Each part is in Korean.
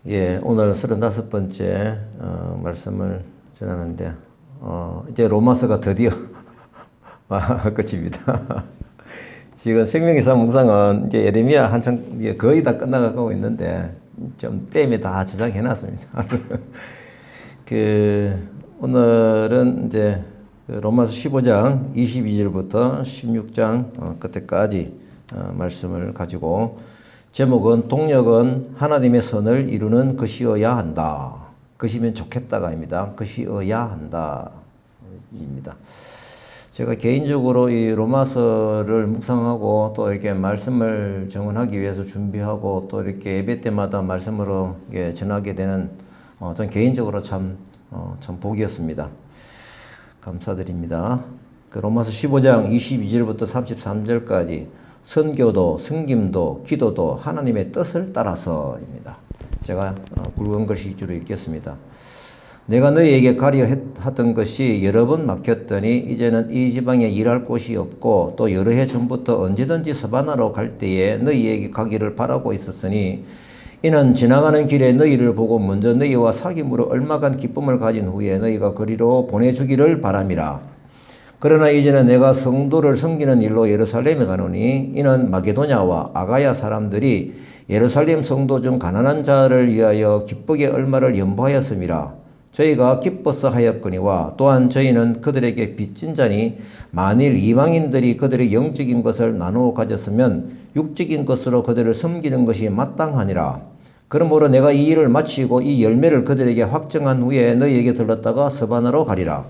예, 오늘 35번째 말씀을 전하는데 이제 로마서가 드디어 끝입니다. 지금 생명의사 묵상은 이제 예레미야 한창 거의 다 끝나가고 있는데 좀 땜에 다 저장해놨습니다. 오늘은 이제 로마서 15장 22절부터 16장 끝에까지 말씀을 가지고 제목은 동력은 하나님의 선을 이루는 것이어야 한다. 것이면 좋겠다가 아닙니다. 것이어야 한다. 입니다. 제가 개인적으로 이 로마서를 묵상하고 또 이렇게 말씀을 정언하기 위해서 준비하고 또 이렇게 예배 때마다 말씀으로 전하게 되는 전 개인적으로 참 복이었습니다. 감사드립니다. 로마서 15장 22절부터 33절까지 선교도, 섬김도, 기도도 하나님의 뜻을 따라서입니다. 제가 굵은 글씨로 읽겠습니다. 내가 너희에게 가려 하던 것이 여러 번 막혔더니 이제는 이 지방에 일할 곳이 없고 또 여러 해 전부터 언제든지 서바나로 갈 때에 너희에게 가기를 바라고 있었으니 이는 지나가는 길에 너희를 보고 먼저 너희와 사귐으로 얼마간 기쁨을 가진 후에 너희가 그리로 보내주기를 바람이라. 그러나 이제는 내가 성도를 섬기는 일로 예루살렘에 가노니 이는 마게도냐와 아가야 사람들이 예루살렘 성도 중 가난한 자를 위하여 기쁘게 얼마를 연보하였음이라. 저희가 기뻐서 하였거니와 또한 저희는 그들에게 빚진 자니 만일 이방인들이 그들의 영적인 것을 나누어 가졌으면 육적인 것으로 그들을 섬기는 것이 마땅하니라. 그러므로 내가 이 일을 마치고 이 열매를 그들에게 확정한 후에 너희에게 들렀다가 서바나로 가리라.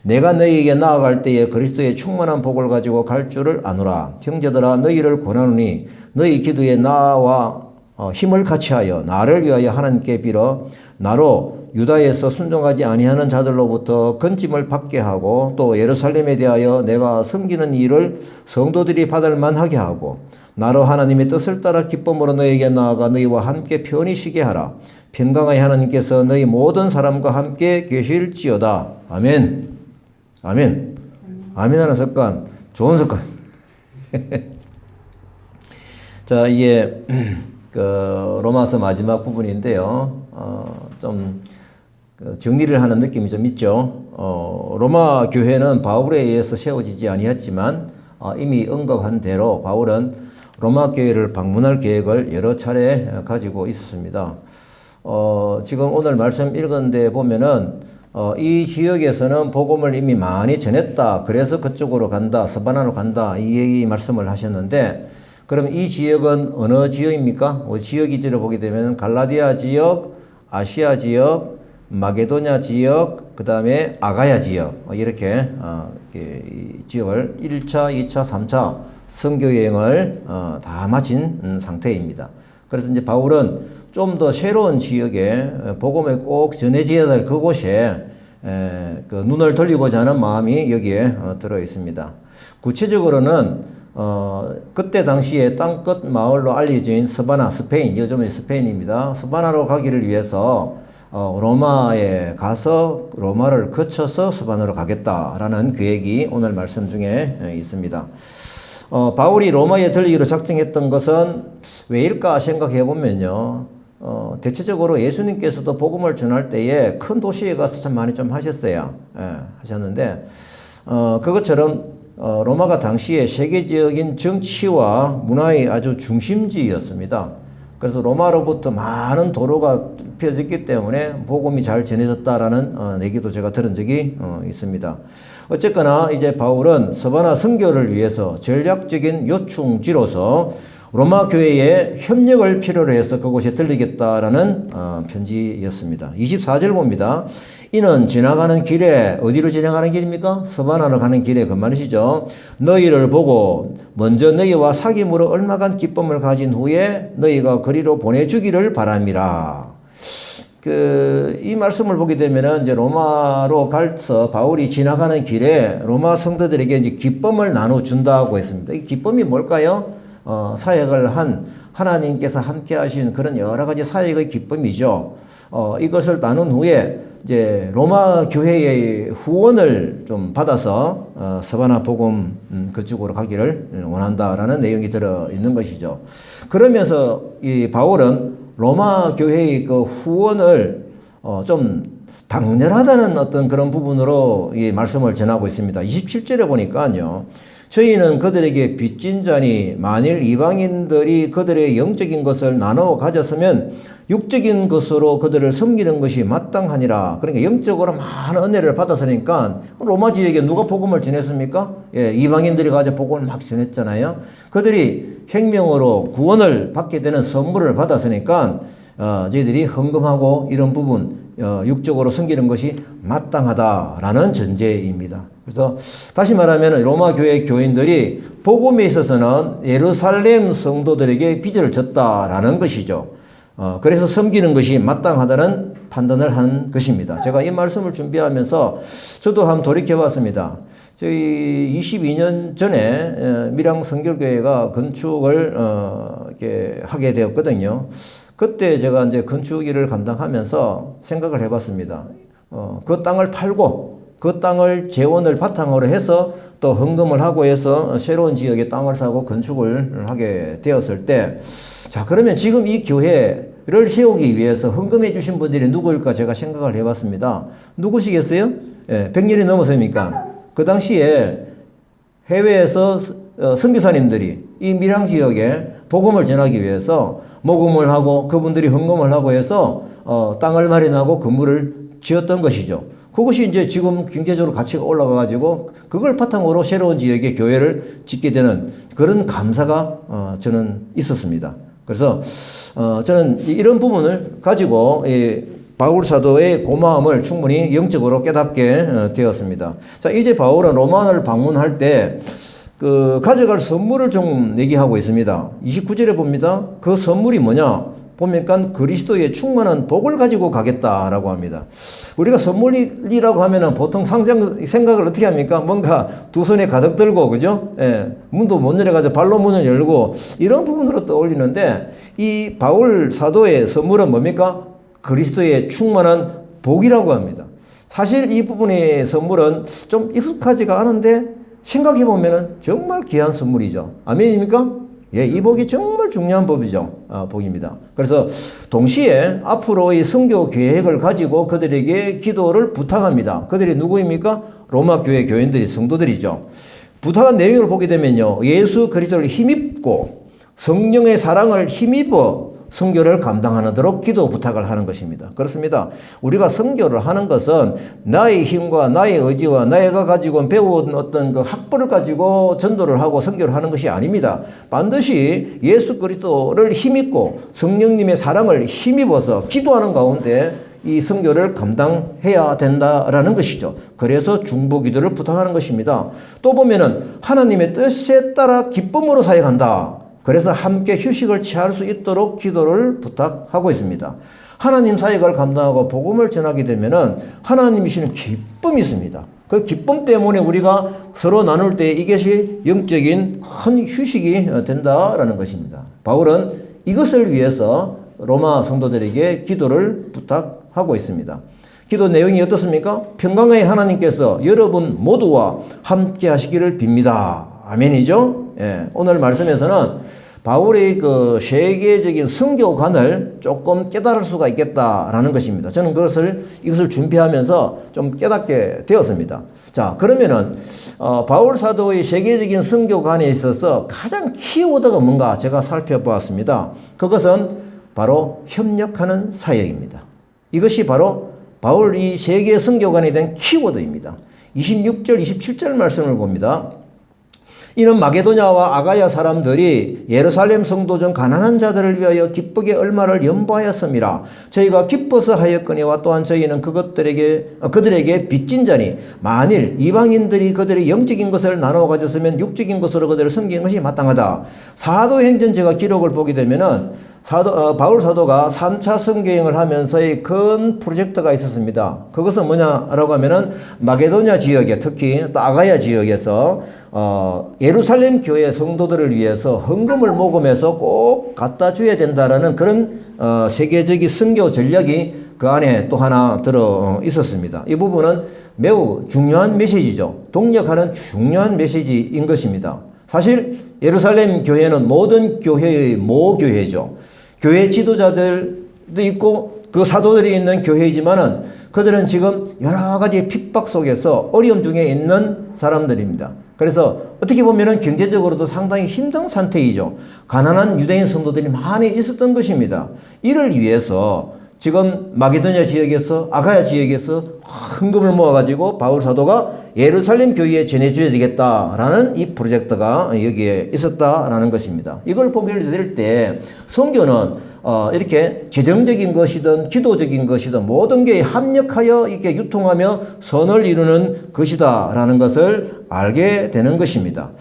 내가 너희에게 나아갈 때에 그리스도의 충만한 복을 가지고 갈 줄을 아노라. 형제들아 너희를 권하노니 너희 기도에 나와 힘을 같이하여 나를 위하여 하나님께 빌어 나로 유다에서 순종하지 아니하는 자들로부터 건짐을 받게 하고 또 예루살렘에 대하여 내가 섬기는 일을 성도들이 받을 만하게 하고 나로 하나님의 뜻을 따라 기쁨으로 너희에게 나아가 너희와 함께 편히 쉬게 하라. 평강의 하나님께서 너희 모든 사람과 함께 계실지어다. 아멘. 아멘. 아멘 하는 습관, 좋은 습관. 자, 이게 로마서 마지막 부분인데요. 좀 정리를 하는 느낌이 좀 있죠. 로마 교회는 바울에 의해서 세워지지 아니었지만 이미 언급한 대로 바울은 로마 교회를 방문할 계획을 여러 차례 가지고 있었습니다. 지금 오늘 말씀 읽은데 보면은 이 지역에서는 복음을 이미 많이 전했다. 그래서 그쪽으로 간다. 서바나로 간다. 이 얘기 말씀을 하셨는데 그럼 이 지역은 어느 지역입니까? 지역 위주로 보게 되면 갈라디아 지역, 아시아 지역, 마게도냐 지역, 그 다음에 아가야 지역 이렇게 이 지역을 1차, 2차, 3차 선교여행을 다 마친 상태입니다. 그래서 이제 바울은 좀 더 새로운 지역에 복음을 꼭 전해져야 될 그곳에 눈을 돌리고자 하는 마음이 여기에 들어 있습니다. 구체적으로는 그때 당시에 땅끝 마을로 알려진 서바나, 스페인, 요즘의 스페인입니다. 서바나로 가기를 위해서 로마에 가서 로마를 거쳐서 서바나로 가겠다라는 계획이 오늘 말씀 중에 있습니다. 바울이 로마에 들리기로 작정했던 것은 왜일까 생각해 보면요. 대체적으로 예수님께서도 복음을 전할 때에 큰 도시에 가서 참 많이 좀 하셨어요. 하셨는데, 그것처럼 로마가 당시에 세계적인 정치와 문화의 아주 중심지였습니다. 그래서 로마로부터 많은 도로가 펴졌기 때문에 복음이 잘 전해졌다라는 얘기도 제가 들은 적이 있습니다. 어쨌거나 이제 바울은 서바나 선교를 위해서 전략적인 요충지로서 로마 교회에 협력을 필요로 해서 그곳에 들리겠다라는 편지였습니다. 24절 봅니다. 이는 지나가는 길에 어디로 진행하는 길입니까? 서바나로 가는 길에 그 말이시죠. 너희를 보고 먼저 너희와 사귐으로 얼마간 기쁨을 가진 후에 너희가 그리로 보내주기를 바람이라. 이 말씀을 보게 되면은 이제 로마로 가서 바울이 지나가는 길에 로마 성도들에게 이제 기쁨을 나눠준다고 했습니다. 이 기쁨이 뭘까요? 사역을 한 하나님께서 함께 하신 그런 여러 가지 사역의 기쁨이죠. 이것을 나눈 후에 이제 로마 교회의 후원을 좀 받아서 서바나 복음 그쪽으로 가기를 원한다라는 내용이 들어 있는 것이죠. 그러면서 이 바울은 로마 교회의 그 후원을 좀 당연하다는 어떤 그런 부분으로 이 말씀을 전하고 있습니다. 27절에 보니까요. 저희는 그들에게 빚진 자니 만일 이방인들이 그들의 영적인 것을 나누어 가졌으면 육적인 것으로 그들을 섬기는 것이 마땅하니라. 그러니까 영적으로 많은 은혜를 받았으니까 로마 지역에 누가 복음을 전했습니까? 예, 이방인들이 가서 복음을 막 전했잖아요. 그들이 혁명으로 구원을 받게 되는 선물을 받았으니까 저희들이 헌금하고 이런 부분 육적으로 섬기는 것이 마땅하다라는 전제입니다. 그래서 다시 말하면 로마 교회 교인들이 복음에 있어서는 예루살렘 성도들에게 빚을 졌다라는 것이죠. 그래서 섬기는 것이 마땅하다는 판단을 한 것입니다. 제가 이 말씀을 준비하면서 저도 한번 돌이켜 봤습니다. 저희 22년 전에 밀양 성결교회가 건축을 이렇게 하게 되었거든요. 그때 제가 이제 건축 일을 감당하면서 생각을 해봤습니다. 그 땅을 팔고 그 땅을 재원을 바탕으로 해서 또 헌금을 하고 해서 새로운 지역에 땅을 사고 건축을 하게 되었을 때, 자, 그러면 지금 이 교회를 세우기 위해서 헌금해 주신 분들이 누구일까 제가 생각을 해봤습니다. 누구시겠어요? 예, 100년이 넘었으니까. 그 당시에 해외에서 선교사님들이 이 밀양 지역에 복음을 전하기 위해서 모금을 하고 그분들이 헌금을 하고 해서 땅을 마련하고 건물을 지었던 것이죠. 그것이 이제 지금 경제적으로 가치가 올라가 가지고 그걸 바탕으로 새로운 지역의 교회를 짓게 되는 그런 감사가 저는 있었습니다. 그래서 저는 이런 부분을 가지고 바울 사도의 고마움을 충분히 영적으로 깨닫게 되었습니다. 자, 이제 바울은 로마를 방문할 때 가져갈 선물을 좀 얘기하고 있습니다. 29절에 봅니다. 그 선물이 뭐냐? 보니까 그리스도의 충만한 복을 가지고 가겠다라고 합니다. 우리가 선물이라고 하면은 보통 생각을 어떻게 합니까? 뭔가 두 손에 가득 들고, 그죠? 예, 문도 못 열어가지고 발로 문을 열고 이런 부분으로 떠올리는데 이 바울 사도의 선물은 뭡니까? 그리스도의 충만한 복이라고 합니다. 사실 이 부분의 선물은 좀 익숙하지가 않은데 생각해 보면은 정말 귀한 선물이죠. 아멘입니까? 예, 이 복이 정말 중요한 복입니다. 그래서 동시에 앞으로 이 선교 계획을 가지고 그들에게 기도를 부탁합니다. 그들이 누구입니까? 로마 교회 교인들이 성도들이죠. 부탁한 내용을 보게 되면요. 예수 그리스도를 힘입고 성령의 사랑을 힘입어 선교를 감당하도록 기도 부탁을 하는 것입니다. 그렇습니다. 우리가 선교를 하는 것은 나의 힘과 나의 의지와 내가 가지고 배운 어떤 그 학벌을 가지고 전도를 하고 선교를 하는 것이 아닙니다. 반드시 예수 그리스도를 힘입고 성령님의 사랑을 힘입어서 기도하는 가운데 이 선교를 감당해야 된다라는 것이죠. 그래서 중보기도를 부탁하는 것입니다. 또 보면은 하나님의 뜻에 따라 기쁨으로 사역한다. 그래서 함께 휴식을 취할 수 있도록 기도를 부탁하고 있습니다. 하나님 사역을 감당하고 복음을 전하게 되면은 하나님이 주시는 기쁨이 있습니다. 그 기쁨 때문에 우리가 서로 나눌 때 이것이 영적인 큰 휴식이 된다라는 것입니다. 바울은 이것을 위해서 로마 성도들에게 기도를 부탁하고 있습니다. 기도 내용이 어떻습니까? 평강의 하나님께서 여러분 모두와 함께 하시기를 빕니다. 아멘이죠? 예, 오늘 말씀에서는 바울의 그 세계적인 선교관을 조금 깨달을 수가 있겠다라는 것입니다. 저는 이것을 준비하면서 좀 깨닫게 되었습니다. 자, 그러면은 바울 사도의 세계적인 선교관에 있어서 가장 키워드가 뭔가 제가 살펴보았습니다. 그것은 바로 협력하는 사역입니다. 이것이 바로 바울 이 세계 선교관에 대한 키워드입니다. 26절, 27절 말씀을 봅니다. 이는 마게도냐와 아가야 사람들이 예루살렘 성도 중 가난한 자들을 위하여 기쁘게 얼마를 연보하였음이라. 저희가 기뻐서 하였거니와 또한 저희는 그들에게 빚진 자니 만일 이방인들이 그들의 영적인 것을 나누어 가졌으면 육적인 것으로 그들을 섬기는 것이 마땅하다. 사도행전 제가 기록을 보게 되면은 바울 사도가 3차 선교행을 하면서의 큰 프로젝트가 있었습니다. 그것은 뭐냐라고 하면은 마게도냐 지역에 특히 또 아가야 지역에서 예루살렘 교회 성도들을 위해서 헌금을 모금해서 꼭 갖다 줘야 된다라는 그런 세계적인 선교 전략이 그 안에 또 하나 들어 있었습니다. 이 부분은 매우 중요한 메시지죠. 동력하는 중요한 메시지인 것입니다. 사실 예루살렘 교회는 모든 교회의 모교회죠. 교회 지도자들도 있고 그 사도들이 있는 교회이지만은 그들은 지금 여러 가지 핍박 속에서 어려움 중에 있는 사람들입니다. 그래서 어떻게 보면은 경제적으로도 상당히 힘든 상태이죠. 가난한 유대인 성도들이 많이 있었던 것입니다. 이를 위해서 지금 마게도냐 지역에서 아가야 지역에서 헌금을 모아가지고 바울 사도가 예루살렘 교회에 전해줘야 되겠다라는 이 프로젝트가 여기에 있었다라는 것입니다. 이걸 보게 될 때 성경은 이렇게 재정적인 것이든 기도적인 것이든 모든 게 합력하여 이렇게 유통하며 선을 이루는 것이다라는 것을 알게 되는 것입니다.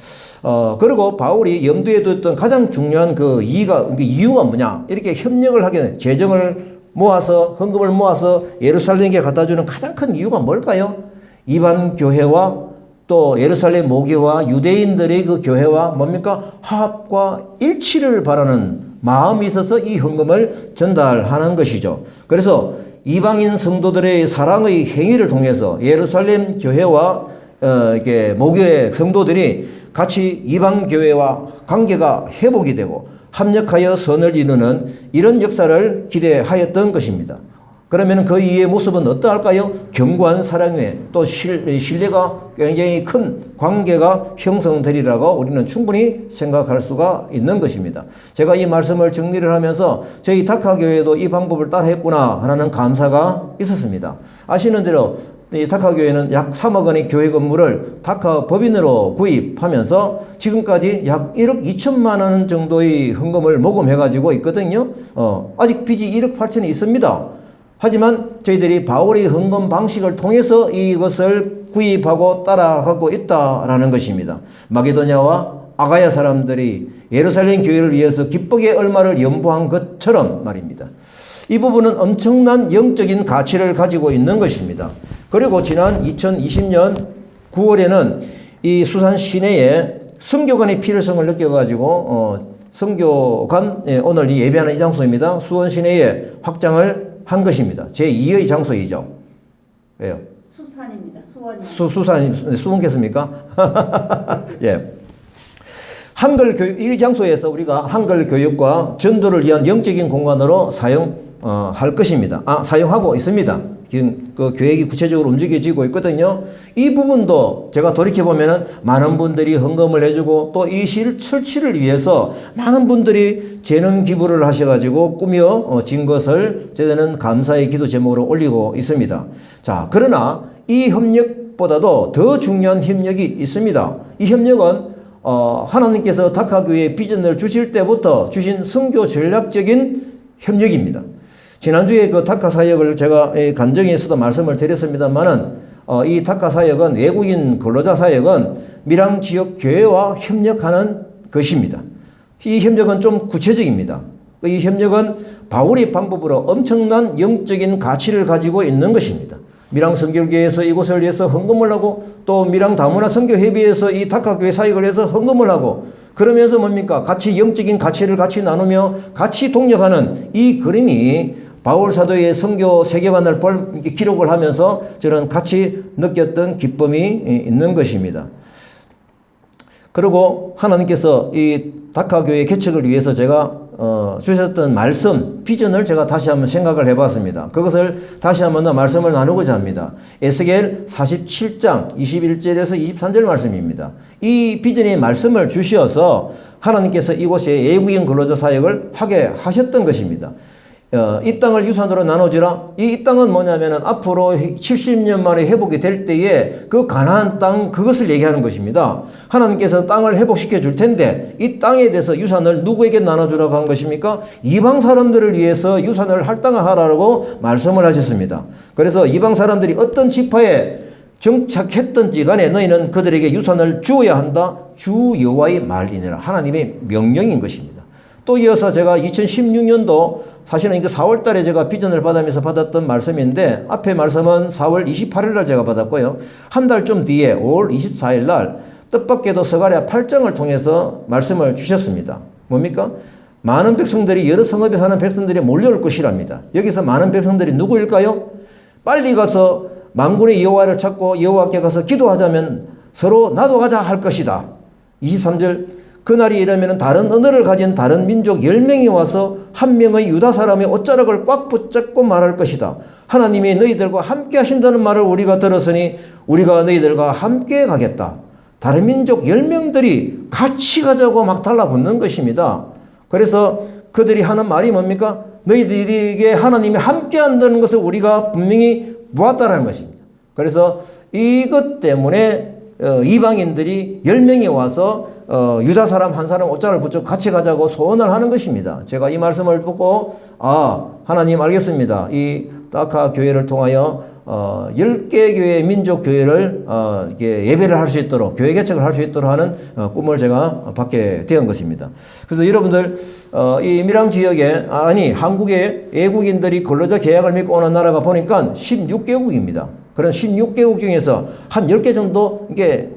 그리고 바울이 염두에 뒀던 가장 중요한 그 이유가 뭐냐? 이렇게 협력을 하게 되는 재정을 모아서 헌금을 모아서 예루살렘에 갖다 주는 가장 큰 이유가 뭘까요? 이방 교회와 또 예루살렘 모교와 유대인들의 그 교회와 뭡니까? 화합과 일치를 바라는 마음이 있어서 이 헌금을 전달하는 것이죠. 그래서 이방인 성도들의 사랑의 행위를 통해서 예루살렘 교회와 이렇게 모교의 성도들이 같이 이방 교회와 관계가 회복이 되고 합력하여 선을 이루는 이런 역사를 기대하였던 것입니다. 그러면 그 이의 모습은 어떠할까요? 견고한 사랑 외에 또 신뢰가 굉장히 큰 관계가 형성되리라고 우리는 충분히 생각할 수가 있는 것입니다. 제가 이 말씀을 정리를 하면서 저희 다카교회도 이 방법을 따라했구나 하는 감사가 있었습니다. 아시는 대로 이 다카교회는 약 3억 원의 교회 건물을 다카 법인으로 구입하면서 지금까지 약 1억 2천만 원 정도의 헌금을 모금해가지고 있거든요. 아직 빚이 1억 8천이 있습니다. 하지만 저희들이 바울의 헌금 방식을 통해서 이것을 구입하고 따라가고 있다라는 것입니다. 마게도냐와 아가야 사람들이 예루살렘 교회를 위해서 기쁘게 얼마를 연보한 것처럼 말입니다. 이 부분은 엄청난 영적인 가치를 가지고 있는 것입니다. 그리고 지난 2020년 9월에는 이 수산 시내에 선교관의 필요성을 느껴가지고 선교관 오늘 이 예배하는 이 장소입니다. 수원 시내에 확장을 한 것입니다. 제2의 장소이죠. 왜요? 수산입니다. 수원이. 수산 수원겠습니까? 예. 한글 교육 이 장소에서 우리가 한글 교육과 전도를 위한 영적인 공간으로 사용할 것입니다. 사용하고 있습니다. 지금 그 계획이 구체적으로 움직여지고 있거든요. 이 부분도 제가 돌이켜보면은 많은 분들이 헌금을 해주고 또 이 설치를 위해서 많은 분들이 재능 기부를 하셔가지고 꾸며진 것을 저희는 감사의 기도 제목으로 올리고 있습니다. 자, 그러나 이 협력보다도 더 중요한 협력이 있습니다. 이 협력은 하나님께서 다카교회에 비전을 주실 때부터 주신 선교 전략적인 협력입니다. 지난주에 그 다카 사역을 제가 간정에서도 말씀을 드렸습니다만은 이 다카 사역은 외국인 근로자 사역은 밀양 지역 교회와 협력하는 것입니다. 이 협력은 좀 구체적입니다. 이 협력은 바울의 방법으로 엄청난 영적인 가치를 가지고 있는 것입니다. 밀양 선교교회에서 이곳을 위해서 헌금을 하고 또 밀양 다문화 선교회비에서 이 다카교회 사역을 해서 헌금을 하고 그러면서 뭡니까? 같이 영적인 가치를 같이 나누며 같이 동력하는 이 그림이 바울 사도의 선교 세계관을 기록을 하면서 저는 같이 느꼈던 기쁨이 있는 것입니다. 그리고 하나님께서 이 다카교회 개척을 위해서 제가 주셨던 말씀, 비전을 제가 다시 한번 생각을 해봤습니다. 그것을 다시 한번 더 말씀을 나누고자 합니다. 에스겔 47장 21절에서 23절 말씀입니다. 이 비전의 말씀을 주셔서 하나님께서 이곳에 외국인 근로자 사역을 하게 하셨던 것입니다. 이 땅을 유산으로 나눠주라. 이 땅은 뭐냐면은 앞으로 70년 만에 회복이 될 때에 그 가나안 땅 그것을 얘기하는 것입니다. 하나님께서 땅을 회복시켜 줄 텐데 이 땅에 대해서 유산을 누구에게 나눠주라고 한 것입니까? 이방 사람들을 위해서 유산을 할당하라고 말씀을 하셨습니다. 그래서 이방 사람들이 어떤 지파에 정착했던지 간에 너희는 그들에게 유산을 주어야 한다. 주 여호와의 말이니라. 하나님의 명령인 것입니다. 또 이어서 제가 2016년도 사실은 이거 4월 달에 제가 비전을 받으면서 받았던 말씀인데 앞에 말씀은 4월 28일 날 제가 받았고요. 한 달 좀 뒤에 5월 24일 날 뜻밖에도 스가랴 8장을 통해서 말씀을 주셨습니다. 뭡니까? 많은 백성들이 여러 성읍에 사는 백성들이 몰려올 것이랍니다. 여기서 많은 백성들이 누구일까요? 빨리 가서 만군의 여호와를 찾고 여호와께 가서 기도하자면 서로 나도 가자 할 것이다. 23절 그날이 이르면 다른 언어를 가진 다른 민족 10명이 와서 한 명의 유다 사람의 옷자락을 꽉 붙잡고 말할 것이다. 하나님이 너희들과 함께 하신다는 말을 우리가 들었으니 우리가 너희들과 함께 가겠다. 다른 민족 10명들이 같이 가자고 막 달라붙는 것입니다. 그래서 그들이 하는 말이 뭡니까? 너희들에게 하나님이 함께 한다는 것을 우리가 분명히 보았다는 것입니다. 그래서 이것 때문에 이방인들이 10명이 와서 유다 사람 한 사람 옷자락을 붙여 같이 가자고 소원을 하는 것입니다. 제가 이 말씀을 듣고 하나님 알겠습니다. 이 다카 교회를 통하여 10개 교회 민족 교회를 예배를 할 수 있도록 교회 개척을 할 수 있도록 하는 꿈을 제가 받게 된 것입니다. 그래서 여러분들 이 밀양 지역에 한국의 외국인들이 근로자 계약을 맺고 오는 나라가 보니까 16개국입니다. 그런 16개국 중에서 한 10개 정도 이게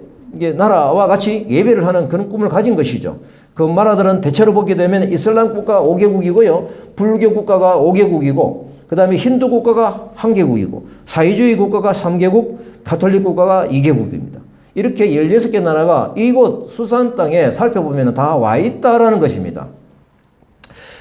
나라와 같이 예배를 하는 그런 꿈을 가진 것이죠. 그 나라들은 대체로 보게 되면 이슬람 국가 5개국이고요. 불교 국가가 5개국이고 그 다음에 힌두 국가가 1개국이고 사회주의 국가가 3개국, 가톨릭 국가가 2개국입니다. 이렇게 16개 나라가 이곳 수산 땅에 살펴보면 다 와 있다라는 것입니다.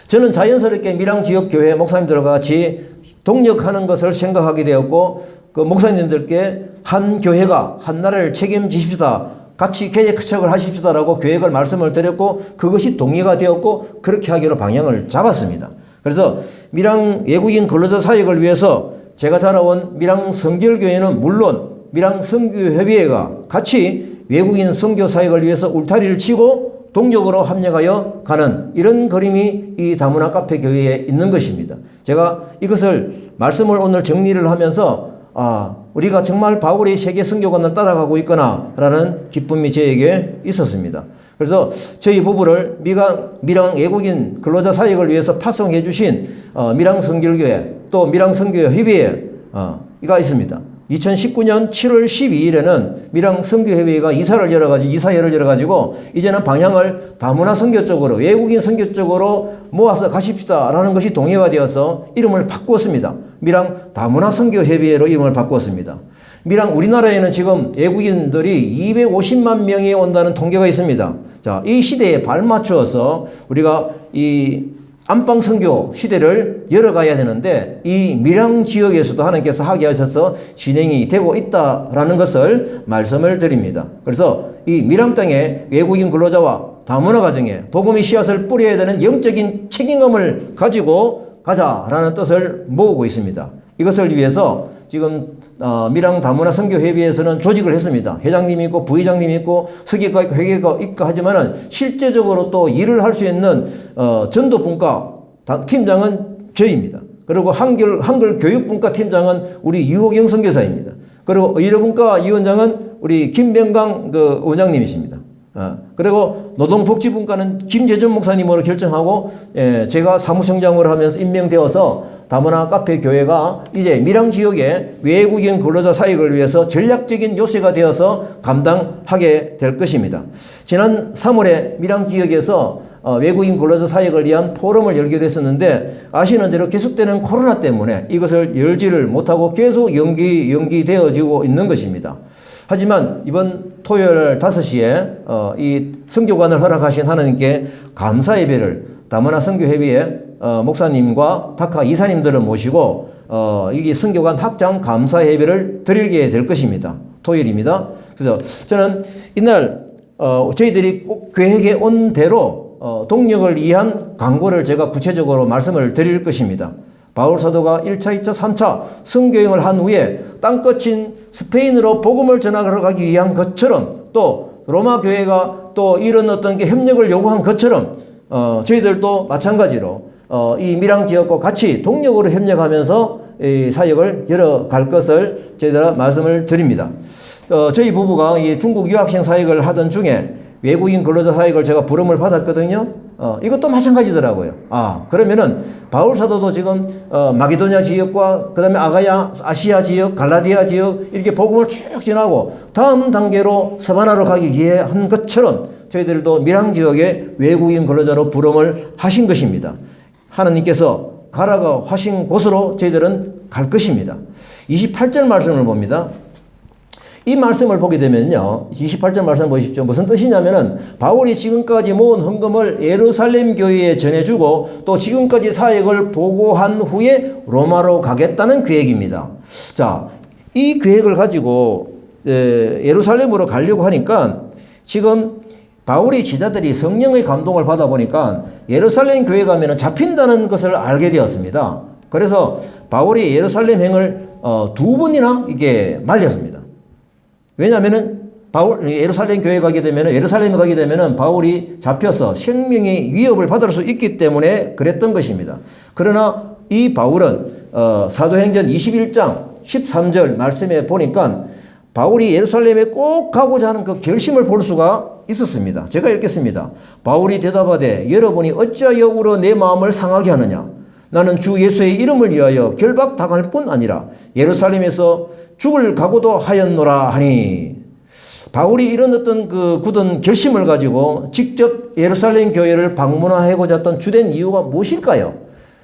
저는 자연스럽게 밀양 지역 교회 목사님들과 같이 동력하는 것을 생각하게 되었고 그 목사님들께 한 교회가 한 나라를 책임지십시다. 같이 개척을 하십시다라고 계획을 말씀을 드렸고 그것이 동의가 되었고 그렇게 하기로 방향을 잡았습니다. 그래서 밀양 외국인 근로자 사역을 위해서 제가 자라온 밀양 성결교회는 물론 밀양 선교협의회가 같이 외국인 선교 사역을 위해서 울타리를 치고 동력으로 합력하여 가는 이런 그림이 이 다문화 카페 교회에 있는 것입니다. 제가 이것을 말씀을 오늘 정리를 하면서 우리가 정말 바울의 세계 선교관을 따라가고 있구나라는 기쁨이 저에게 있었습니다. 그래서 저희 부부를 밀양 외국인 근로자 사역을 위해서 파송해 주신 밀양 선결교회 또 밀양 선교협의회가 있습니다. 2019년 7월 12일에는 밀양 선교협의회가 이사회를 열어가지고 이제는 방향을 다문화 선교 쪽으로 외국인 선교 쪽으로 모아서 가십시다라는 것이 동의가 되어서 이름을 바꾸었습니다. 밀양 다문화 선교협의회로 이름을 바꾸었습니다. 밀양 우리나라에는 지금 외국인들이 250만 명이 온다는 통계가 있습니다. 자, 이 시대에 발맞추어서 우리가 이 안방 선교 시대를 열어가야 되는데 이 밀양 지역에서도 하나님께서 하게 하셔서 진행이 되고 있다라는 것을 말씀을 드립니다. 그래서 이 밀양 땅에 외국인 근로자와 다문화 가정에 복음의 씨앗을 뿌려야 되는 영적인 책임감을 가지고 가자라는 뜻을 모으고 있습니다. 이것을 위해서 지금 밀양 다문화 선교협의회에서는 조직을 했습니다. 회장님이 있고 부회장님이 있고 서기가 있고 회계가 있고 하지만은 실제적으로 또 일을 할 수 있는 전도분과 팀장은 저입니다. 그리고 한글 교육분과 팀장은 우리 유호경 선교사입니다. 그리고 의료분과 위원장은 우리 김병강 원장님이십니다. 그리고 노동복지분과는 김재준 목사님으로 결정하고 제가 사무총장으로 하면서 임명되어서 다문화 카페 교회가 이제 밀양 지역의 외국인 근로자 사역을 위해서 전략적인 요새가 되어서 감당하게 될 것입니다. 지난 3월에 밀양 지역에서 외국인 근로자 사역을 위한 포럼을 열게 됐었는데 아시는 대로 계속되는 코로나 때문에 이것을 열지를 못하고 계속 연기되어지고 있는 것입니다. 하지만 이번 토요일 5시에 이 선교관을 허락하신 하나님께 감사 예배를 다문화 선교협의회 목사님과 다카 이사님들을 모시고 이 선교관 확장 감사 예배를 드리게 될 것입니다. 토요일입니다. 그래서 저는 이날 저희들이 꼭 계획에 온 대로 동력을 위한 광고를 제가 구체적으로 말씀을 드릴 것입니다. 바울 사도가 1차, 2차, 3차 선교행을 한 후에 땅끝인 스페인으로 복음을 전하러 가기 위한 것처럼 또 로마 교회가 또 이런 어떤 게 협력을 요구한 것처럼 저희들도 마찬가지로 이 밀양 지역과 같이 동력으로 협력하면서 이 사역을 열어갈 것을 저희들 말씀을 드립니다. 저희 부부가 이 중국 유학생 사역을 하던 중에 외국인 근로자 사역을 제가 부름을 받았거든요. 이것도 마찬가지더라고요. 그러면은 바울 사도도 지금 마게도냐 지역과 그다음에 아시아 지역, 갈라디아 지역 이렇게 복음을 쭉 지나고 다음 단계로 서바나로 가기 위해 한 것처럼 저희들도 밀양 지역의 외국인 근로자로 부름을 하신 것입니다. 하나님께서 가라가 하신 곳으로 저희들은 갈 것입니다. 28절 말씀을 봅니다. 이 말씀을 보게 되면요. 28절 말씀 보십시오. 무슨 뜻이냐면은 바울이 지금까지 모은 헌금을 예루살렘 교회에 전해주고 또 지금까지 사역을 보고한 후에 로마로 가겠다는 계획입니다. 자, 이 계획을 가지고 예루살렘으로 가려고 하니까 지금 바울의 제자들이 성령의 감동을 받아 보니까 예루살렘 교회 가면은 잡힌다는 것을 알게 되었습니다. 그래서 바울이 예루살렘 행을 두 번이나 이게 말렸습니다. 왜냐하면은 예루살렘 교회 가게 되면은 예루살렘에 가게 되면은 바울이 잡혀서 생명의 위협을 받을 수 있기 때문에 그랬던 것입니다. 그러나 이 바울은 사도행전 21장 13절 말씀에 보니까 바울이 예루살렘에 꼭 가고자 하는 그 결심을 볼 수가 있었습니다. 제가 읽겠습니다. 바울이 대답하되 여러분이 어찌하여 울어 내 마음을 상하게 하느냐? 나는 주 예수의 이름을 위하여 결박당할 뿐 아니라 예루살렘에서 죽을 각오도 하였노라 하니. 바울이 이런 어떤 그 굳은 결심을 가지고 직접 예루살렘 교회를 방문하고자 했던 주된 이유가 무엇일까요?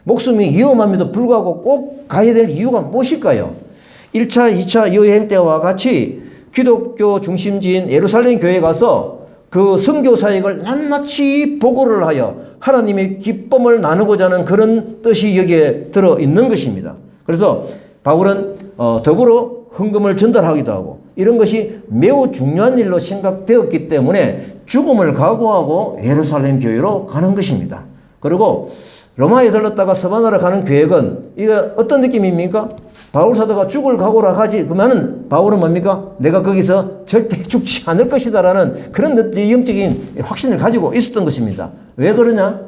목숨이 위험함에도 불구하고 꼭 가야 될 이유가 무엇일까요? 1차, 2차 여행 때와 같이 기독교 중심지인 예루살렘 교회에 가서 그 선교 사역을 낱낱이 보고를 하여 하나님의 기쁨을 나누고자 하는 그런 뜻이 여기에 들어 있는 것입니다. 그래서 바울은 더불어 헌금을 전달하기도 하고 이런 것이 매우 중요한 일로 생각되었기 때문에 죽음을 각오하고 예루살렘 교회로 가는 것입니다. 그리고 로마에 들렀다가 서바나로 가는 계획은 이게 어떤 느낌입니까? 바울 사도가 죽을 각오라 하지 그러면은 바울은 뭡니까? 내가 거기서 절대 죽지 않을 것이다라는 그런 영적인 확신을 가지고 있었던 것입니다. 왜 그러냐?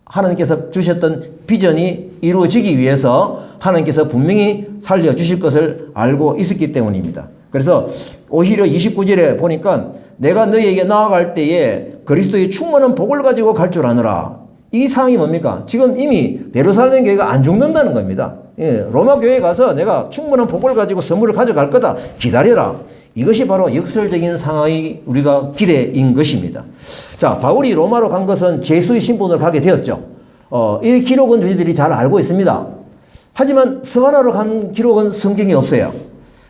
하나님께서 주셨던 비전이 이루어지기 위해서 하나님께서 분명히 살려주실 것을 알고 있었기 때문입니다. 그래서 오히려 29절에 보니까 내가 너희에게 나아갈 때에 그리스도의 충만한 복을 가지고 갈 줄 아노라. 이 상황이 뭡니까? 지금 이미 예루살렘 교회가 안 죽는다는 겁니다. 로마 교회에 가서 내가 충분한 복을 가지고 선물을 가져갈 거다. 기다려라. 이것이 바로 역설적인 상황이 우리가 기대인 것입니다. 자, 바울이 로마로 간 것은 제수의 신분으로 가게 되었죠. 이 기록은 저희들이 잘 알고 있습니다. 하지만 스바나로 간 기록은 성경에 없어요.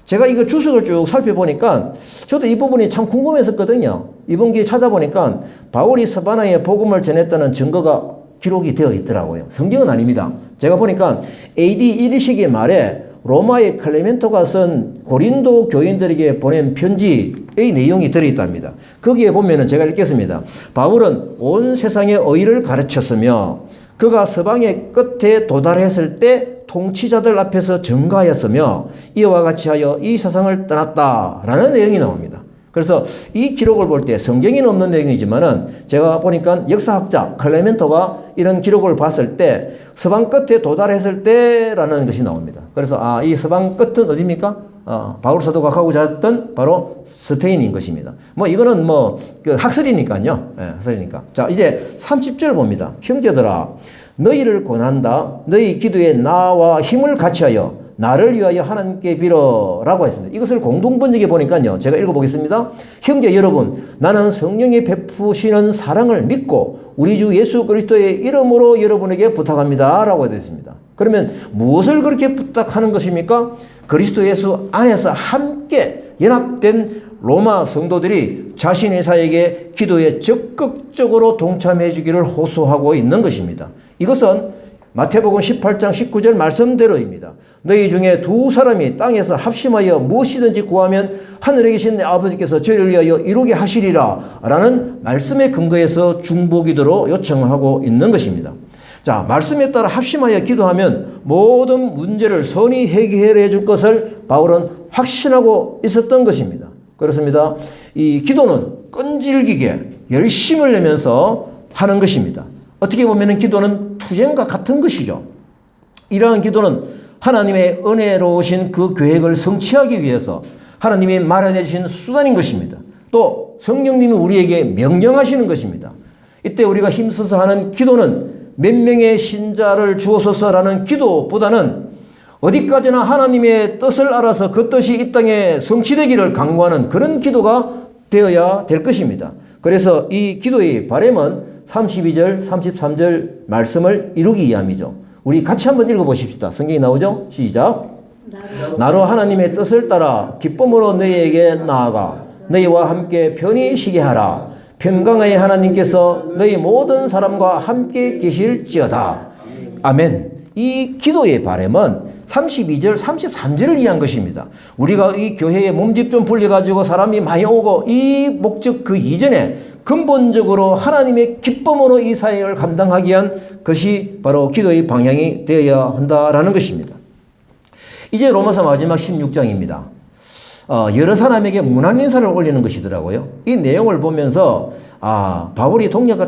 제가 이거 주석을 쭉 살펴보니까 저도 이 부분이 참 궁금했었거든요. 이번 기회에 찾아보니까 바울이 스바나에 복음을 전했다는 증거가 기록이 되어 있더라고요. 성경은 아닙니다. 제가 보니까 AD 1세기 말에 로마의 클레멘토가 쓴 고린도 교인들에게 보낸 편지의 내용이 들어있답니다. 거기에 보면은 제가 읽겠습니다. 바울은 온 세상의 의를 가르쳤으며 그가 서방의 끝에 도달했을 때 통치자들 앞에서 증거하였으며 이와 같이 하여 이 세상을 떠났다라는 내용이 나옵니다. 그래서 이 기록을 볼 때 성경에는 없는 내용이지만은 제가 보니까 역사학자 클레멘토가 이런 기록을 봤을 때 서방 끝에 도달했을 때라는 것이 나옵니다. 그래서 이 서방 끝은 어디입니까? 바울 사도가 가고자 했던 바로 스페인인 것입니다. 이거는 그 학설이니까요. 예, 학설이니까. 자, 이제 30절 봅니다. 형제들아, 너희를 권한다. 너희 기도에 나와 힘을 같이하여 나를 위하여 하나님께 빌어라고 했습니다. 이것을 공동번역에 보니까요. 제가 읽어보겠습니다. 형제 여러분, 나는 성령이 베푸시는 사랑을 믿고 우리 주 예수 그리스도의 이름으로 여러분에게 부탁합니다. 라고 되어 있습니다. 그러면 무엇을 그렇게 부탁하는 것입니까? 그리스도 예수 안에서 함께 연합된 로마 성도들이 자신의 사역에 기도에 적극적으로 동참해 주기를 호소하고 있는 것입니다. 이것은 마태복음 18장 19절 말씀대로입니다. 너희 중에 두 사람이 땅에서 합심하여 무엇이든지 구하면 하늘에 계신 내 아버지께서 저희를 위하여 이루게 하시리라 라는 말씀에 근거해서 중보기도로 요청하고 있는 것입니다. 자, 말씀에 따라 합심하여 기도하면 모든 문제를 선히 해결해 줄 것을 바울은 확신하고 있었던 것입니다. 그렇습니다. 이 기도는 끈질기게 열심을 내면서 하는 것입니다. 어떻게 보면 기도는 투쟁과 같은 것이죠. 이러한 기도는 하나님의 은혜로우신 그 계획을 성취하기 위해서 하나님이 마련해 주신 수단인 것입니다. 또 성령님이 우리에게 명령하시는 것입니다. 이때 우리가 힘써서 하는 기도는 몇 명의 신자를 주옵소서라는 기도보다는 어디까지나 하나님의 뜻을 알아서 그 뜻이 이 땅에 성취되기를 간구하는 그런 기도가 되어야 될 것입니다. 그래서 이 기도의 바람은 32절, 33절 말씀을 이루기 위함이죠. 우리 같이 한번 읽어보십시다. 성경이 나오죠? 시작. 나로 하나님의 뜻을 따라 기쁨으로 너희에게 나아가 너희와 함께 편히 쉬게 하라. 평강의 하나님께서 너희 모든 사람과 함께 계실지어다. 아멘. 이 기도의 바람은 32절, 33절을 위한 것입니다. 우리가 이 교회에 몸집 좀 불려가지고 사람이 많이 오고 이 목적 그 이전에 근본적으로 하나님의 기쁨으로 이 사역을 감당하기 위한 것이 바로 기도의 방향이 되어야 한다라는 것입니다. 이제 로마서 마지막 16장입니다. 여러 사람에게 문안 인사를 올리는 것이더라고요. 이 내용을 보면서 바울이 동력자가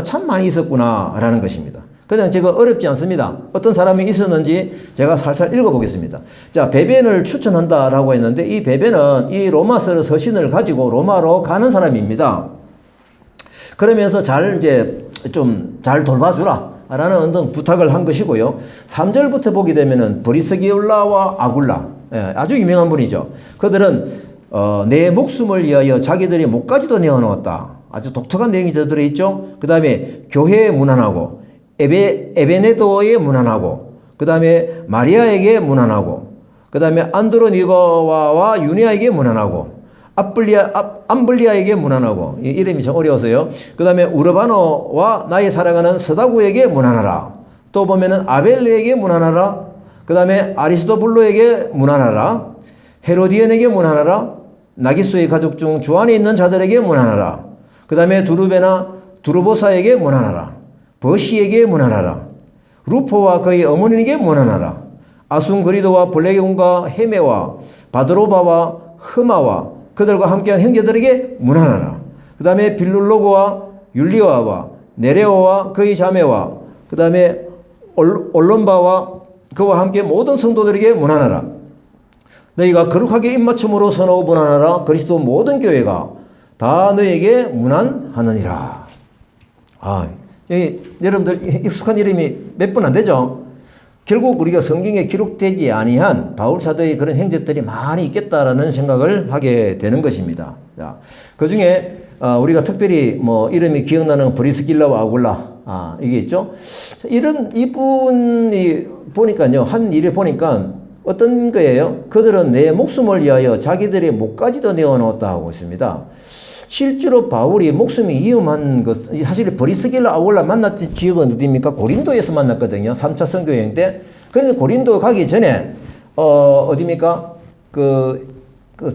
참 많이 있었구나라는 것입니다. 그냥 제가 어렵지 않습니다. 어떤 사람이 있었는지 제가 살살 읽어보겠습니다. 자, 베벤을 추천한다라고 했는데 이 베벤은 이 로마서 서신을 가지고 로마로 가는 사람입니다. 그러면서 잘 돌봐주라 라는 어떤 부탁을 한 것이고요. 3절부터 보게 되면은 브리스길라와 아굴라, 아주 유명한 분이죠. 그들은 내 목숨을 위하여 자기들이 목까지도 내어놓았다. 아주 독특한 내용이 들어있죠. 그 다음에 교회에 문안하고 에베네도에 문안하고 그 다음에 마리아에게 문안하고 그 다음에 안드로니거와 유니아에게 문안하고 암블리아에게 문안하고, 이름이 참 어려워서요. 그 다음에 우르바노와 나의 사랑하는 서다구에게 문안하라. 또 보면은 아벨레에게 문안하라. 그 다음에 아리스토블로에게 문안하라. 헤로디언에게 문안하라. 나기소의 가족 중 주 안에 있는 자들에게 문안하라. 그 다음에 두루베나 두루보사에게 문안하라. 버시에게 문안하라. 루포와 그의 어머니에게 문안하라. 아순그리도와 블레게온과 헤메와 바드로바와 흐마와 그들과 함께한 형제들에게 문안하라. 그 다음에 빌룰로고와 율리와와 네레오와 그의 자매와 그 다음에 올론바와 그와 함께 모든 성도들에게 문안하라. 너희가 거룩하게 입맞춤으로 선하고 문안하라. 그리스도 모든 교회가 다 너에게 문안하느니라. 여러분들 익숙한 이름이 몇 분 안 되죠? 결국 우리가 성경에 기록되지 아니한 바울 사도의 그런 행적들이 많이 있겠다라는 생각을 하게 되는 것입니다. 그 중에 우리가 특별히 이름이 기억나는 브리스길라와 아굴라, 이게 있죠. 이분이 보니까요, 한 일을 보니까 어떤 거예요? 그들은 내 목숨을 위하여 자기들의 목까지도 내어놓았다 하고 있습니다. 실제로 바울이 목숨이 위험한 것, 사실 브리스길라 아굴라 만났던 지역은 어디입니까? 고린도에서 만났거든요. 3차 선교여행 때. 그런데 고린도 가기 전에, 어디입니까?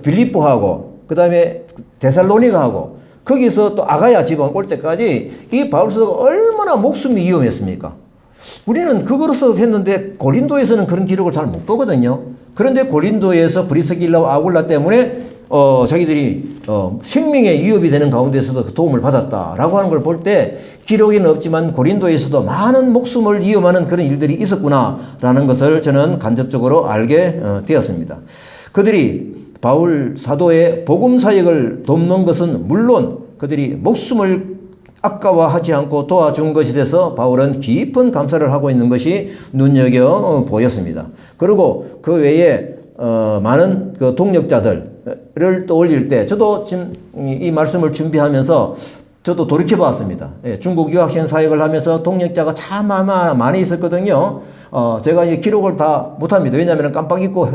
빌립보하고, 그 다음에 데살로니가하고, 거기서 또 아가야 지방 올 때까지 이 바울서가 얼마나 목숨이 위험했습니까? 우리는 그거로서 했는데 고린도에서는 그런 기록을 잘 못 보거든요. 그런데 고린도에서 브리스길라와 아굴라 때문에 자기들이 생명의 위협이 되는 가운데서도 도움을 받았다라고 하는 걸 볼 때 기록에는 없지만 고린도에서도 많은 목숨을 위험하는 그런 일들이 있었구나라는 것을 저는 간접적으로 알게 되었습니다. 그들이 바울 사도의 복음 사역을 돕는 것은 물론 그들이 목숨을 아까워하지 않고 도와준 것이 돼서 바울은 깊은 감사를 하고 있는 것이 눈여겨 보였습니다. 그리고 그 외에 많은 그 동력자들을 떠올릴 때 저도 지금 이 말씀을 준비하면서 저도 돌이켜 봤습니다. 중국 유학생 사역을 하면서 동력자가 참 많이 있었거든요. 제가 이 기록을 다 못합니다. 왜냐하면 깜빡 잊고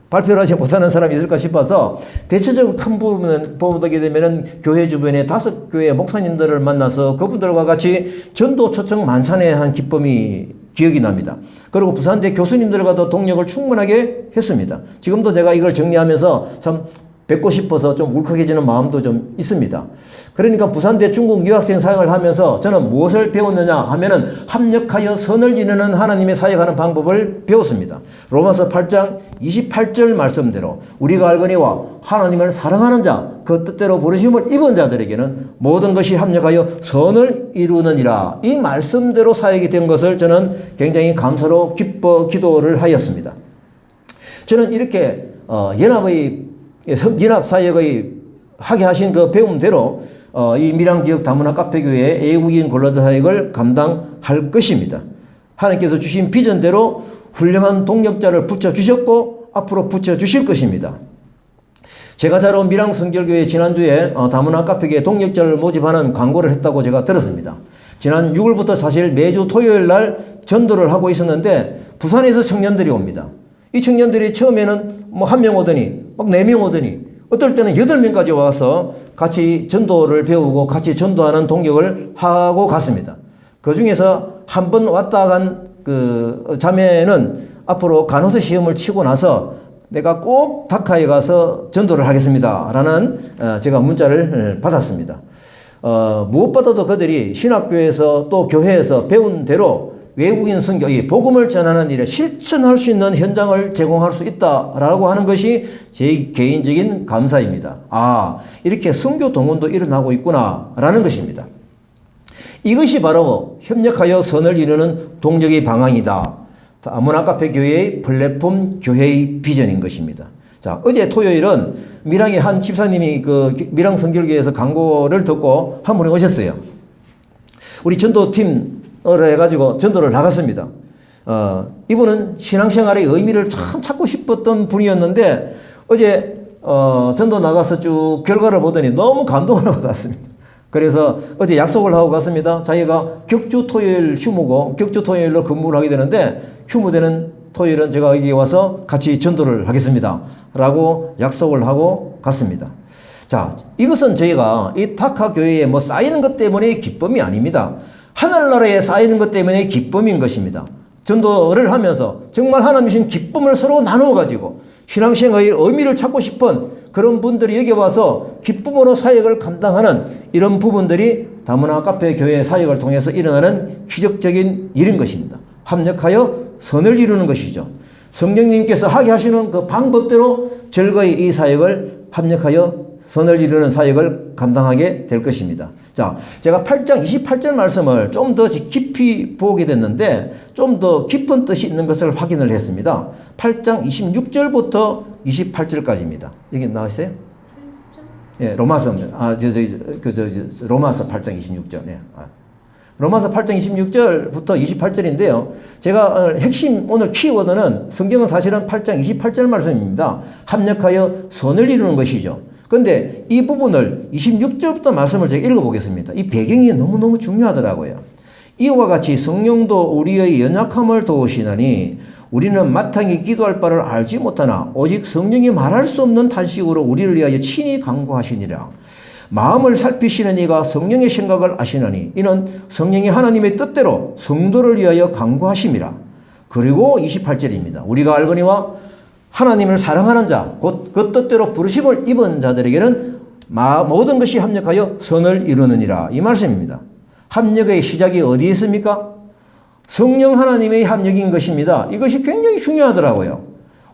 발표를 하지 못하는 사람이 있을까 싶어서 대체적으로 큰 부분은 보게 되면은 교회 주변에 5교회 목사님들을 만나서 그분들과 같이 전도 초청 만찬에 한 기억이 납니다. 그리고 부산대 교수님들과도 동력을 충분하게 했습니다. 지금도 제가 이걸 정리하면서 참 뵙고 싶어서 좀 울컥해지는 마음도 좀 있습니다. 그러니까 부산대 중국 유학생 사역을 하면서 저는 무엇을 배웠느냐 하면은 합력하여 선을 이루는 하나님의 사역하는 방법을 배웠습니다. 로마서 8장 28절 말씀대로 우리가 알거니와 하나님을 사랑하는 자, 그 뜻대로 부르심을 입은 자들에게는 모든 것이 합력하여 선을 이루느니라. 이 말씀대로 사역이 된 것을 저는 굉장히 감사로 기뻐 기도를 하였습니다. 저는 이렇게 연합사역의 하게 하신 그 배움대로 이 밀양 지역 다문화 카페교회의 애국인 근로자 사역을 감당할 것입니다. 하나님께서 주신 비전대로 훌륭한 동력자를 붙여주셨고 앞으로 붙여주실 것입니다. 제가 잘 온 밀양 성결교회 지난주에 다문화 카페교회 동력자를 모집하는 광고를 했다고 제가 들었습니다. 지난 6월부터 사실 매주 토요일 날 전도를 하고 있었는데 부산에서 청년들이 옵니다. 이 청년들이 처음에는 뭐 1명 오더니 막 4명 오더니 어떨 때는 8명까지 와서 같이 전도를 배우고 같이 전도하는 동역을 하고 갔습니다. 그 중에서 한 번 왔다 간 그 자매는 앞으로 간호사 시험을 치고 나서 내가 꼭 다카에 가서 전도를 하겠습니다. 라는 제가 문자를 받았습니다. 무엇보다도 그들이 신학교에서 또 교회에서 배운 대로 외국인 선교, 이 복음을 전하는 일에 실천할 수 있는 현장을 제공할 수 있다라고 하는 것이 제 개인적인 감사입니다. 아, 이렇게 선교 동원도 일어나고 있구나라는 것입니다. 이것이 바로 협력하여 선을 이루는 동력의 방향이다. 문화카페 교회의 플랫폼 교회의 비전인 것입니다. 자, 어제 토요일은 밀양의 한 집사님이 그 밀양 선결교회에서 광고를 듣고 한 분이 오셨어요. 우리 전도팀을 해가지고 전도를 나갔습니다. 이분은 신앙생활의 의미를 참 찾고 싶었던 분이었는데 어제 전도 나가서 쭉 결과를 보더니 너무 감동을 받았습니다. 그래서 어제 약속을 하고 갔습니다. 자기가 격주 토요일 휴무고 격주 토요일로 근무를 하게 되는데 휴무되는 토요일은 제가 여기 와서 같이 전도를 하겠습니다. 라고 약속을 하고 갔습니다. 자, 이것은 저희가 이 다카 교회에 뭐 쌓이는 것 때문에 기쁨이 아닙니다. 하늘나라에 쌓이는 것 때문에 기쁨인 것입니다. 전도를 하면서 정말 하나님 주신 기쁨을 서로 나누어 가지고 신앙생활의 의미를 찾고 싶은 그런 분들이 여기 와서 기쁨으로 사역을 감당하는 이런 부분들이 다문화 카페 교회 사역을 통해서 일어나는 기적적인 일인 것입니다. 합력하여 선을 이루는 것이죠. 성령님께서 하게 하시는 그 방법대로 즐거이 이 사역을 합력하여 선을 이루는 사역을 감당하게 될 것입니다. 자, 제가 8장 28절 말씀을 좀 더 깊이 보게 됐는데 좀 더 깊은 뜻이 있는 것을 확인을 했습니다. 8장 26절부터 28절까지입니다. 여기 나와 있어요? 예, 로마서, 로마서 8장 26절. 네. 로마서 8장 26절부터 28절인데요. 제가 핵심 오늘 키워드는 성경은 사실은 8장 28절 말씀입니다. 합력하여 선을 이루는 것이죠. 그런데 이 부분을 26절부터 말씀을 제가 읽어보겠습니다. 이 배경이 너무너무 중요하더라고요. 이와 같이 성령도 우리의 연약함을 도우시나니 우리는 마땅히 기도할 바를 알지 못하나 오직 성령이 말할 수 없는 탄식으로 우리를 위하여 친히 간구하시니라. 마음을 살피시는 이가 성령의 생각을 아시나니 이는 성령이 하나님의 뜻대로 성도를 위하여 간구하심이라. 그리고 28절입니다. 우리가 알거니와 하나님을 사랑하는 자, 곧 그 뜻대로 부르심을 입은 자들에게는 모든 것이 합력하여 선을 이루느니라. 이 말씀입니다. 합력의 시작이 어디에 있습니까? 성령 하나님의 합력인 것입니다. 이것이 굉장히 중요하더라고요.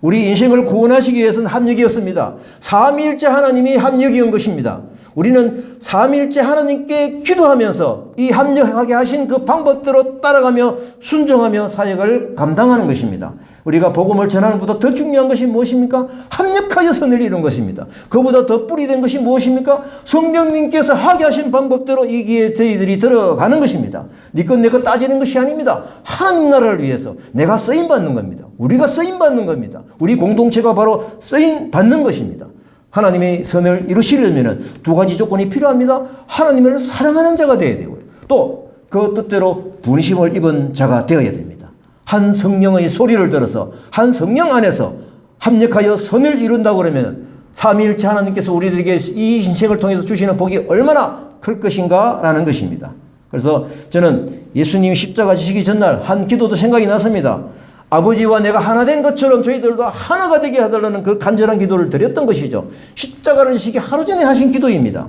우리 인생을 구원하시기 위해서는 합력이었습니다. 삼위일체 하나님이 합력이온 것입니다. 우리는 삼위일체 하나님께 기도하면서 이 합력하게 하신 그 방법대로 따라가며 순종하며 사역을 감당하는 것입니다. 우리가 복음을 전하는 것보다 더 중요한 것이 무엇입니까? 합력하여 선을 이룬 것입니다. 그보다 더 뿌리된 것이 무엇입니까? 성령님께서 하게 하신 방법대로 이 길에 저희들이 들어가는 것입니다. 네 것 내 것 따지는 것이 아닙니다. 하나님 나라를 위해서 내가 쓰임받는 겁니다. 우리가 쓰임받는 겁니다. 우리 공동체가 바로 쓰임받는 것입니다. 하나님의 선을 이루시려면 두 가지 조건이 필요합니다. 하나님을 사랑하는 자가 되어야 되고요. 또 그 뜻대로 분심을 입은 자가 되어야 됩니다. 한 성령의 소리를 들어서 한 성령 안에서 합력하여 선을 이룬다고 그러면 삼위일체 하나님께서 우리들에게 이 인생을 통해서 주시는 복이 얼마나 클 것인가 라는 것입니다. 그래서 저는 예수님이 십자가 지시기 전날 한 기도도 생각이 났습니다. 아버지와 내가 하나 된 것처럼 저희들도 하나가 되게 해달라는 그 간절한 기도를 드렸던 것이죠. 십자가를 지시기 하루 전에 하신 기도입니다.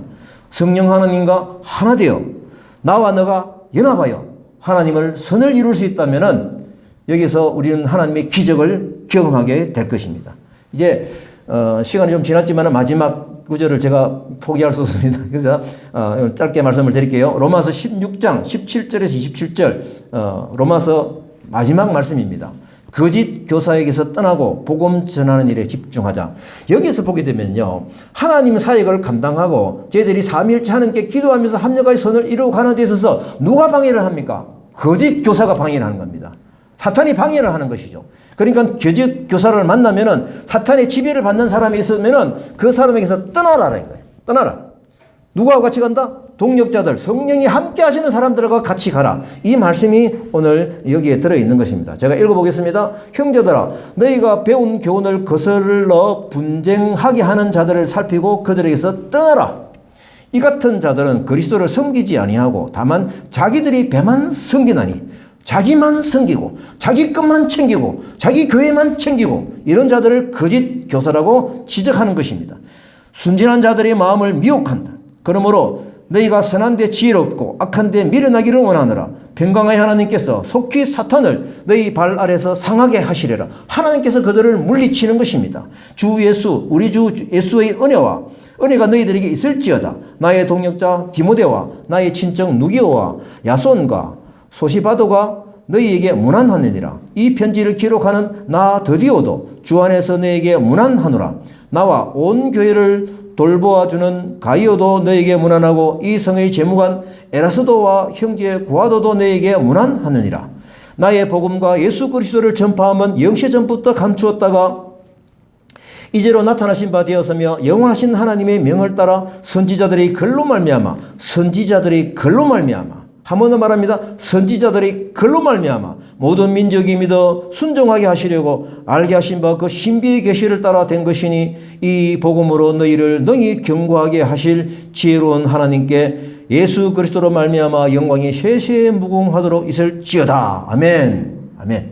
성령 하나님과 하나 되어 나와 너가 연합하여 하나님을 선을 이룰 수 있다면은 여기서 우리는 하나님의 기적을 경험하게 될 것입니다. 이제 시간이 좀 지났지만 마지막 구절을 제가 포기할 수 없습니다. 그래서 짧게 말씀을 드릴게요. 로마서 16장 17절에서 27절 로마서 마지막 말씀입니다. 거짓 교사에게서 떠나고 복음 전하는 일에 집중하자. 여기서 보게 되면요. 하나님 사역을 감당하고 저희들이 삼위일체 하나님께 기도하면서 합력의 선을 이루어 가는 데 있어서 누가 방해를 합니까? 거짓 교사가 방해를 하는 겁니다. 사탄이 방해를 하는 것이죠. 그러니까 거짓 교사를 만나면은 사탄의 지배를 받는 사람이 있으면은 그 사람에게서 떠나라는 거예요. 떠나라. 누구하고 같이 간다? 동력자들, 성령이 함께 하시는 사람들과 같이 가라. 이 말씀이 오늘 여기에 들어있는 것입니다. 제가 읽어보겠습니다. 형제들아, 너희가 배운 교훈을 거슬러 분쟁하게 하는 자들을 살피고 그들에게서 떠나라. 이 같은 자들은 그리스도를 섬기지 아니하고 다만 자기들이 배만 섬기나니, 자기만 섬기고 자기 것만 챙기고 자기 교회만 챙기고 이런 자들을 거짓 교사라고 지적하는 것입니다. 순진한 자들의 마음을 미혹한다. 그러므로 너희가 선한 데 지혜롭고 악한 데 미련하기를 원하노라. 평강의 하나님께서 속히 사탄을 너희 발 아래서 상하게 하시리라. 하나님께서 그들을 물리치는 것입니다. 주 예수, 우리 주 예수의 은혜가 너희들에게 있을지어다. 나의 동력자 디모데와 나의 친정 누기오와 야손과 소시바도가 너희에게 문안하느니라. 이 편지를 기록하는 나 드디오도 주 안에서 너희에게 문안하노라. 나와 온 교회를 돌보아주는 가이오도 너에게 문안하고 이 성의 재무관 에라스도와 형제 고아도도 너에게 문안하느니라. 나의 복음과 예수 그리스도를 전파함은 영세 전부터 감추었다가 이제로 나타나신 바 되었으며 영원하신 하나님의 명을 따라 선지자들이 글로 말미암아 한번더 말합니다. 선지자들이 글로 말미암아 모든 민족이 믿어 순종하게 하시려고 알게 하신 바 그 신비의 계시를 따라 된 것이니 이 복음으로 너희를 능히 경고하게 하실 지혜로운 하나님께 예수 그리스도로 말미암아 영광이 세세에 무궁하도록 있을지어다. 아멘. 아멘.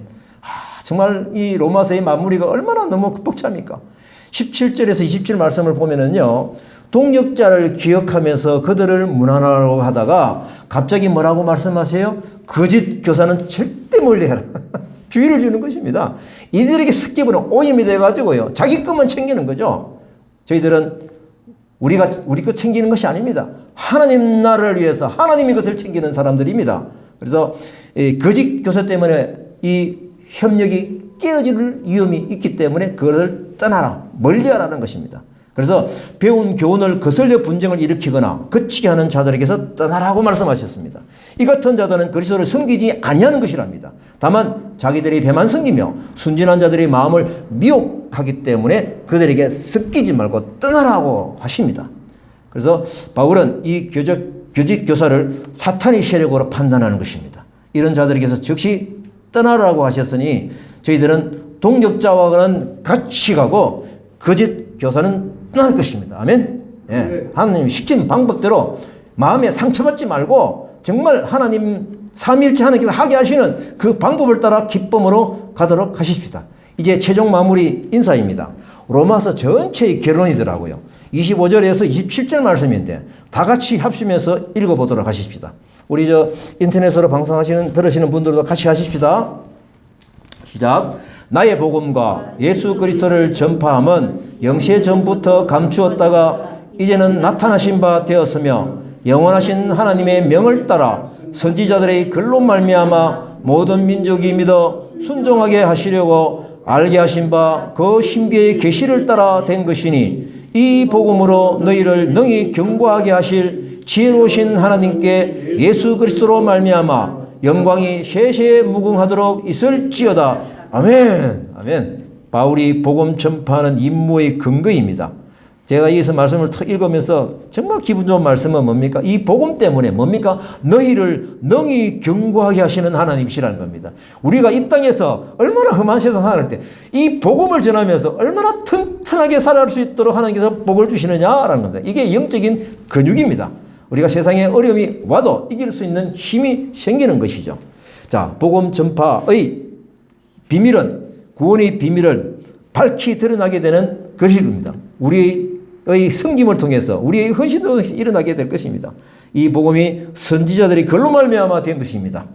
정말 이 로마서의 마무리가 얼마나 너무 복잡합니까? 17절에서 27 말씀을 보면은요, 동력자를 기억하면서 그들을 문안하라고 하다가 갑자기 뭐라고 말씀하세요? 거짓 교사는 절대 멀리해라. 주의를 주는 것입니다. 이들에게 습기부는 오염이 돼가지고요, 자기 것만 챙기는 거죠. 저희들은 우리 것 챙기는 것이 아닙니다. 하나님 나라를 위해서 하나님의 것을 챙기는 사람들입니다. 그래서 이 거짓 교사 때문에 이 협력이 깨어질 위험이 있기 때문에 그것을 떠나라, 멀리하라는 것입니다. 그래서 배운 교훈을 거슬려 분쟁을 일으키거나 거치게 하는 자들에게서 떠나라고 말씀하셨습니다. 이 같은 자들은 그리스도를 섬기지 아니하는 것이랍니다. 다만 자기들이 배만 섬기며 순진한 자들의 마음을 미혹하기 때문에 그들에게 섞이지 말고 떠나라고 하십니다. 그래서 바울은 이 거짓 교사를 사탄의 세력으로 판단하는 것입니다. 이런 자들에게서 즉시 떠나라고 하셨으니 저희들은 동력자와는 같이 가고 거짓 교사는 떠날 것입니다. 아멘. 예. 하나님 시킨 방법대로 마음에 상처받지 말고 정말 하나님 삼위일체 하나님께서 하게 하시는 그 방법을 따라 기쁨으로 가도록 하십시다. 이제 최종 마무리 인사입니다. 로마서 전체의 결론이더라고요. 25절에서 27절 말씀인데 다 같이 합심해서 읽어보도록 하십시다. 우리 인터넷으로 들으시는 분들도 같이 하십시다. 시작. 나의 복음과 예수 그리스도를 전파함은 영세 전부터 감추었다가 이제는 나타나신 바 되었으며 영원하신 하나님의 명을 따라 선지자들의 글로 말미암아 모든 민족이 믿어 순종하게 하시려고 알게 하신 바 그 신비의 계시를 따라 된 것이니 이 복음으로 너희를 능히 경고하게 하실 지혜로우신 하나님께 예수 그리스도로 말미암아 영광이 세세에 무궁하도록 있을지어다. 아멘. 아멘. 바울이 복음 전파하는 임무의 근거입니다. 제가 여기서 말씀을 탁 읽으면서 정말 기분 좋은 말씀은 뭡니까? 이 복음 때문에 뭡니까? 너희를 능히 경고하게 하시는 하나님이시라는 겁니다. 우리가 이 땅에서 얼마나 험한 세상 살을 때 이 복음을 전하면서 얼마나 튼튼하게 살아갈 수 있도록 하나님께서 복을 주시느냐라는 겁니다. 이게 영적인 근육입니다. 우리가 세상에 어려움이 와도 이길 수 있는 힘이 생기는 것이죠. 자, 복음 전파의 비밀은, 구원의 비밀을 밝히 드러나게 되는 것입니다. 우리의 섬김을 통해서 우리의 헌신을 통해서 일어나게 될 것입니다. 이 복음이 선지자들이 글로 말미암아 된 것입니다.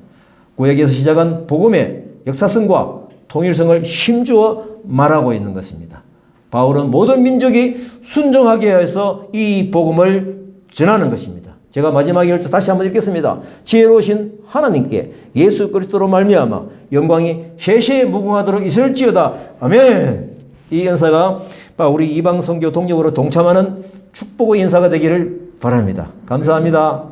구약에서 시작한 복음의 역사성과 통일성을 힘주어 말하고 있는 것입니다. 바울은 모든 민족이 순종하게 해서 이 복음을 전하는 것입니다. 제가 마지막에 다시 한번 읽겠습니다. 지혜로우신 하나님께 예수 그리스도로 말미암아 영광이 세세에 무궁하도록 있을지어다. 아멘. 이 연사가 우리 이방 선교 동력으로 동참하는 축복의 인사가 되기를 바랍니다. 감사합니다.